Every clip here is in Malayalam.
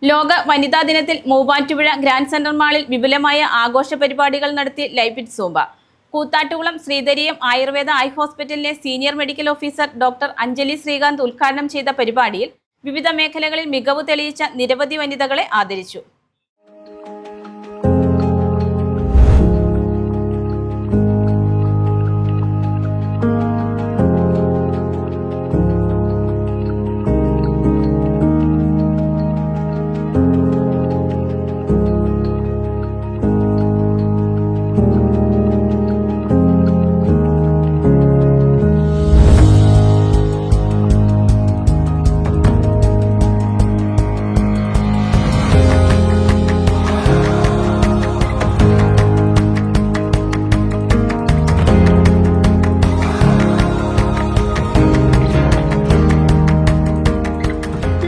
ലോക വനിതാ ദിനത്തിൽ മൂവാറ്റുപുഴ ഗ്രാൻഡ് സെന്റർ മാളിൽ വിപുലമായ ആഘോഷ പരിപാടികൾ നടത്തി life it Zumba. Koothattukulam Sreedhareeyam Ayurveda eye ഹോസ്പിറ്റലിലെ senior medical officer doctor Anjali Sreekanth ഉദ്ഘാടനം ചെയ്ത പരിപാടിയിൽ വിവിധ മേഖലകളിൽ മികവ് തെളിയിച്ച നിരവധി വനിതകളെ ആദരിച്ചു.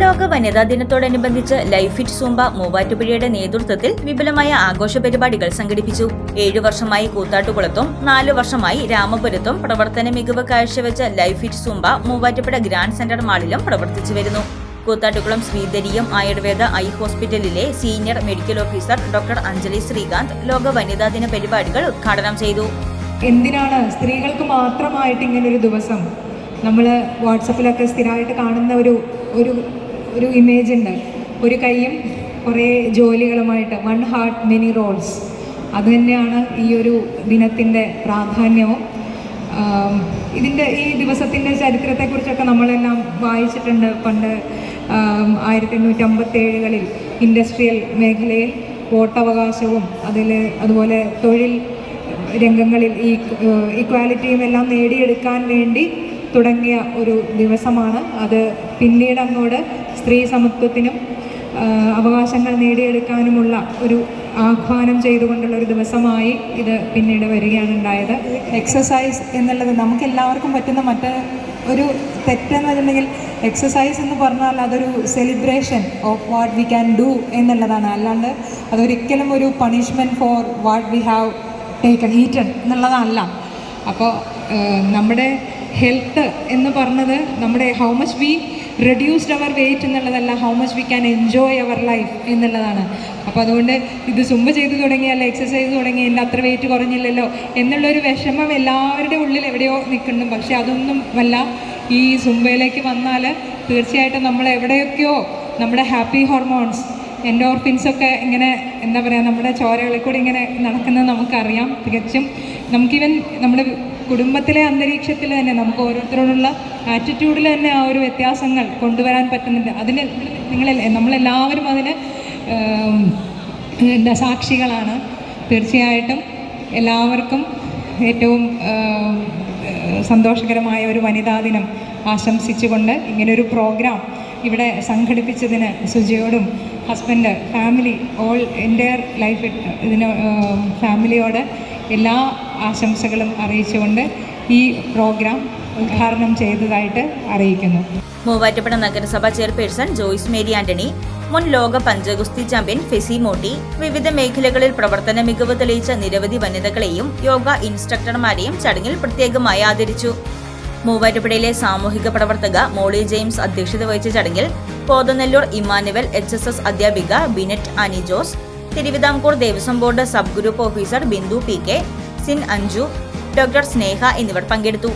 ലോക വനിതാ ദിനത്തോടനുബന്ധിച്ച് ലൈഫ് ഇറ്റ് സൂംബ മൂവാറ്റുപുഴയുടെ നേതൃത്വത്തിൽ വിപുലമായ ആഘോഷ പരിപാടികൾ സംഘടിപ്പിച്ചു. 7 വർഷമായി കൂത്താട്ടുകുളത്തും 4 വർഷമായി രാമപുരത്തും പ്രവർത്തന മികവ് കാഴ്ചവെച്ച life it Zumba Muvattupuzha grand centre മാളിലും പ്രവർത്തിച്ചു വരുന്നു. കൂത്താട്ടുകുളം ശ്രീധരീയം ആയുർവേദ ഐ ഹോസ്പിറ്റലിലെ senior medical officer doctor Anjali Sreekanth ലോക വനിതാ ദിന പരിപാടികൾ ഉദ്ഘാടനം ചെയ്തു. എന്തിനാണ് സ്ത്രീകൾക്ക് മാത്രമായിട്ട് ഇങ്ങനൊരു ദിവസം? നമ്മൾ വാട്സപ്പിലൊക്കെ സ്ഥിരമായിട്ട് കാണുന്ന ഒരു ഇമേജ് ഉണ്ട്. ഒരു കൈയും കുറേ ജോലികളുമായിട്ട്, വൺ ഹാർട്ട് മെനി റോൾസ്. അതുതന്നെയാണ് ഈ ഒരു ദിനത്തിൻ്റെ പ്രാധാന്യവും. ഈ ദിവസത്തിൻ്റെ ചരിത്രത്തെക്കുറിച്ചൊക്കെ നമ്മളെല്ലാം വായിച്ചിട്ടുണ്ട്. പണ്ട് 1857 ഇൻഡസ്ട്രിയൽ മേഖലയിൽ വോട്ടവകാശവും അതുപോലെ തൊഴിൽ രംഗങ്ങളിൽ ഈക്വാലിറ്റിയും എല്ലാം നേടിയെടുക്കാൻ വേണ്ടി തുടങ്ങിയ ഒരു ദിവസമാണ്. അത് പിന്നീട് അങ്ങോട്ട് സ്ത്രീ സമത്വത്തിനും അവകാശങ്ങൾ നേടിയെടുക്കാനുമുള്ള ഒരു ആഹ്വാനം ചെയ്തുകൊണ്ടുള്ള ഒരു ദിവസമായി ഇത് പിന്നീട് വരികയാണ് ഉണ്ടായത്. എക്സസൈസ് എന്നുള്ളത് നമുക്കെല്ലാവർക്കും പറ്റുന്ന ഒരു തെറ്റെന്ന് വെച്ചിട്ടുണ്ടെങ്കിൽ, എക്സസൈസ് എന്ന് പറഞ്ഞാൽ അതൊരു celebration of what we can do എന്നുള്ളതാണ്. അല്ലാണ്ട് അതൊരിക്കലും ഒരു punishment for what we have eaten എന്നുള്ളതല്ല. അപ്പോൾ നമ്മുടെ ഹെൽത്ത് എന്ന് പറഞ്ഞത് നമ്മുടെ how much we reduced our weight എന്നുള്ളതല്ല, how much we can enjoy our life എന്നുള്ളതാണ്. അപ്പോൾ അതുകൊണ്ട് ഇത് സുംബ ചെയ്തു തുടങ്ങിയല്ല, എക്സസൈസ് തുടങ്ങി എൻ്റെ അത്ര വെയിറ്റ് കുറഞ്ഞില്ലല്ലോ എന്നുള്ളൊരു വിഷമം എല്ലാവരുടെ ഉള്ളിൽ എവിടെയോ നിൽക്കുന്നു. പക്ഷേ അതൊന്നും അല്ല. ഈ സുംബയിലേക്ക് വന്നാൽ തീർച്ചയായിട്ടും നമ്മൾ എവിടെയൊക്കെയോ നമ്മുടെ ഹാപ്പി ഹോർമോൺസ്, എൻഡോർഫിൻസൊക്കെ ഇങ്ങനെ എന്താ പറയുക, നമ്മുടെ ചോരകളിൽ കൂടി ഇങ്ങനെ നടക്കുന്നത് നമുക്കറിയാം. തികച്ചും നമുക്കിവൻ നമ്മുടെ കുടുംബത്തിലെ അന്തരീക്ഷത്തിൽ തന്നെ നമുക്ക് ഓരോരുത്തരോടുള്ള ആറ്റിറ്റ്യൂഡിൽ തന്നെ ആ ഒരു വ്യത്യാസങ്ങൾ കൊണ്ടുവരാൻ പറ്റുന്നുണ്ട്. അതിന് നമ്മളെല്ലാവരും അതിന് സാക്ഷികളാണ്. തീർച്ചയായിട്ടും എല്ലാവർക്കും ഏറ്റവും സന്തോഷകരമായ ഒരു വനിതാ ദിനം ആശംസിച്ചുകൊണ്ട് ഇങ്ങനൊരു പ്രോഗ്രാം ഇവിടെ സംഘടിപ്പിച്ചതിന് സുജയോടും husband, family, all entire life ഇതിന് ഫാമിലിയോട് എല്ലാ ആശംസകളും അറിയിച്ചുകൊണ്ട് ഈ പ്രോഗ്രാം ഉദ്ഘാടനം ചെയ്തതായിട്ട് അറിയിക്കുന്നു. മൂവാറ്റുപുഴ നഗരസഭ ചെയർപേഴ്സൺ ജോയ്സ് മേരി ആന്റണി, മുൻ ലോക പഞ്ചഗുസ്തി ചാമ്പ്യൻ ഫെസി മോട്ടി, വിവിധ മേഖലകളിൽ പ്രവർത്തന മികവ് തെളിയിച്ച നിരവധി വനിതകളെയും യോഗ ഇൻസ്ട്രക്ടർമാരെയും ചടങ്ങിൽ പ്രത്യേകമായി ആദരിച്ചു. മൂവാറ്റുപുഴയിലെ സാമൂഹിക പ്രവർത്തക മോളി ജെയിംസ് അധ്യക്ഷത വഹിച്ച ചടങ്ങിൽ കോതനെല്ലൂർ ഇമ്മാനുവൽ HSS അധ്യാപിക Binet Annie Jose, Travancore Devaswom board sub group officer Bindu PK, സിൻ അഞ്ജു, ഡോക്ടർ സ്നേഹ എന്നിവർ പങ്കെടുത്തു.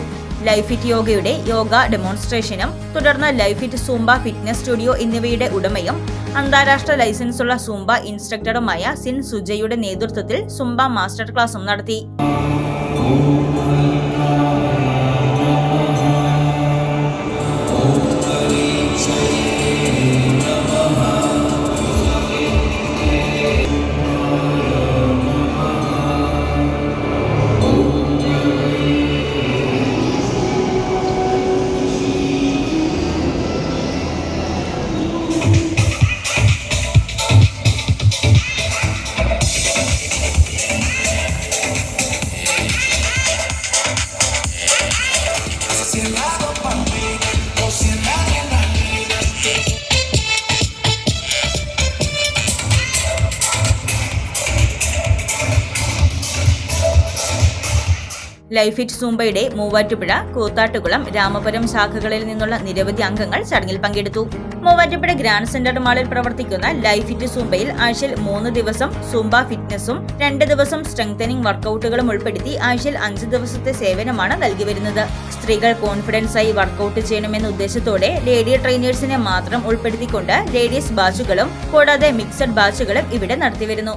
ലൈഫ് ഇറ്റ് യോഗയുടെ യോഗ ഡെമോൺസ്ട്രേഷനും തുടർന്ന് life it Zumba fitness studio എന്നിവയുടെ ഉടമയും അന്താരാഷ്ട്ര ലൈസൻസുള്ള സൂംബ ഇൻസ്ട്രക്ടറുമായ സിൻ സുജയുടെ നേതൃത്വത്തിൽ സൂംബ മാസ്റ്റർ ക്ലാസും നടത്തി. ലൈഫ് ഇറ്റ് സൂംബയുടെ മൂവാറ്റുപുഴ, കൂത്താട്ടുകുളം, രാമപുരം ശാഖകളിൽ നിന്നുള്ള നിരവധി അംഗങ്ങൾ ചടങ്ങിൽ പങ്കെടുത്തു. മൂവാറ്റുപുഴ ഗ്രാൻഡ് സെന്റർ മാളിൽ പ്രവർത്തിക്കുന്ന ലൈഫ് ഇറ്റ് സൂംബയിൽ ആഴ്ചയിൽ 3 ദിവസം സൂംബ ഫിറ്റ്നസും 2 ദിവസം സ്ട്രെങ്തനിങ് വർക്കൌട്ടുകളും ഉൾപ്പെടുത്തി ആഴ്ചയിൽ 5 ദിവസത്തെ സേവനമാണ് നൽകി വരുന്നത്. സ്ത്രീകൾ കോൺഫിഡൻസായി വർക്കൌട്ട് ചെയ്യണമെന്ന ഉദ്ദേശത്തോടെ ലേഡി ട്രെയിനേഴ്സിനെ മാത്രം ഉൾപ്പെടുത്തിക്കൊണ്ട് ലേഡീസ് ബാച്ചുകളും കൂടാതെ മിക്സഡ് ബാച്ചുകളും ഇവിടെ നടത്തിവരുന്നു.